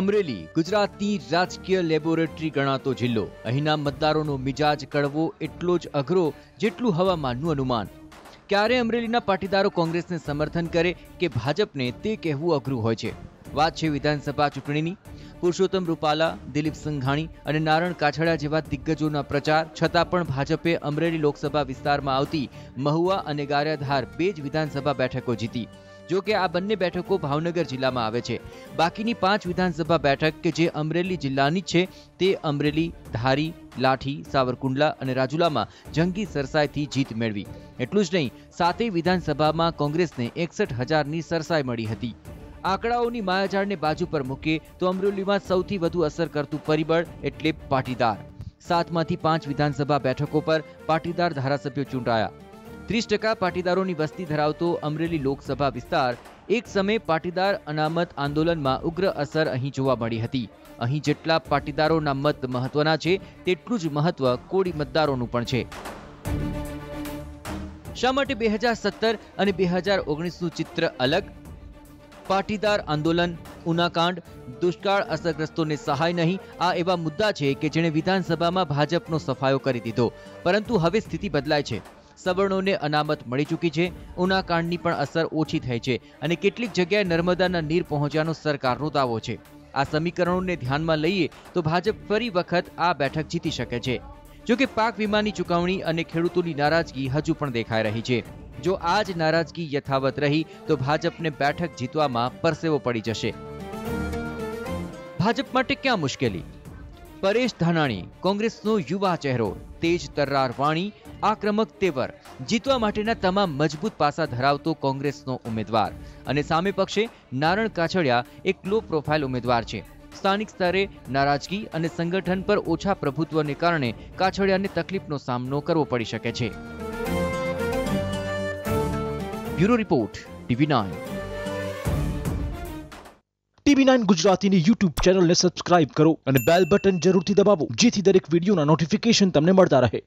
અમરેલી ગુજરાતની રાજકીય લેબોરેટરી ગણાતો જિલ્લો. અહીંના મતદારોનો મિજાજ કડવો એટલો જ અઘરો જેટલું હવામાનનું અનુમાન. ક્યારે અમરેલીના પાટીદારો કોંગ્રેસને સમર્થન કરે કે ભાજપને તે કહેવું અઘરું હોય છે. વાત છે વિધાનસભા ચૂંટણીની. પુરુષોત્તમ રૂપાલા, દિલીપ સંઘાણી અને નારણ કાછડિયા જેવા દિગ્ગજોના પ્રચાર છતાં પણ ભાજપે અમરેલી લોકસભા વિસ્તારમાં આવતી મહુવા અને ગારિયાધાર 2 જ વિધાનસભા બેઠકો જીતી. જો કે આ બંને બેઠકો ભાવનગર જિલ્લામાં આવે છે. બાકીની 5 વિધાનસભા બેઠક કે જે અમરેલી જિલ્લાની છે તે અમરેલી, ધારી, લાઠી, સાવરકુંડલા અને રાજુલામાં જંગી સરસાઈથી જીત મેળવી. એટલું જ નહીં, 7 વિધાનસભામાં કોંગ્રેસને 61,000ની સરસાઈ મળી હતી. આંકડાઓની માયાજાળને બાજુ પર મૂકે તો અમરેલીમાં સૌથી વધુ અસર કરતું પરિબળ એટલે પાટીદાર. 7માંથી 5 વિધાનસભા બેઠકો પર પાટીદાર ધારાસભ્યો ચૂંટાયા. 30% પાટીદારોની વસ્તી ધરાવતો અમરેલી લોકસભા વિસ્તાર એક સમયે પાટીદાર અનામત આંદોલનમાં ઉગ્ર અસર અહીં જોવા મળી હતી. અહીં જેટલા પાટીદારોના મત મહત્વના છે તેટલું જ મહત્વ કોળી મતદારોનું પણ છે. શા માટે 2017 અને 2019નું ચિત્ર અલગ? પાટીદાર આંદોલન, ઉનાકાંડ, દુષ્કાળ અસરગ્રસ્તોને સહાય નહીં, આ એવા મુદ્દા છે કે જેણે વિધાનસભામાં ભાજપનો સફાયો કરી દીધો. પરંતુ હવે સ્થિતિ બદલાય છે. સવર્ણોને અનામત મળી ચૂકી છે. ઉનાકાંડની પણ અસર ઓછી થઈ છે અને કેટલીક જગ્યાએ નર્મદાના નીર પહોંચ્યાનો સરકારનો દાવો છે. આ સમીકરણોને ધ્યાનમાં લઈએ તો ભાજપ ફરી વખત આ બેઠક જીતી શકે છે. જો કે પાક વીમાની ચૂકવણી અને ખેડૂતોની નારાજગી હજુ પણ દેખાઈ રહી છે. જો આ જ નારાજગી યથાવત રહી તો ભાજપને બેઠક જીતવામાં પરસેવો પડી જશે. ભાજપ માટે ક્યાં મુશ્કેલી? પરેશ ધાનાણી, કોંગ્રેસનો યુવા ચહેરો, તેજ તર્રાર વાણી, આક્રમક તેવર, જીતવા માટેના તમામ મજબૂત પાસા ધરાવતો કોંગ્રેસનો ઉમેદવાર. અને સામે પક્ષે નારણ કાછડિયા એક લો પ્રોફાઇલ ઉમેદવાર છે. સ્થાનિક સ્તરે નારાજગી અને સંગઠન પર ઓછા પ્રભુત્વને કારણે કાછડિયાને તકલીફનો સામનો કરવો પડી શકે છે. Bureau report, TV9. TV9 ગુજરાતીની YouTube ચેનલને સબસ્ક્રાઇબ કરો અને બેલ બટન જરૂરથી દબાવો જેથી દરેક વિડીયોના નોટિફિકેશન તમને મળતા રહે.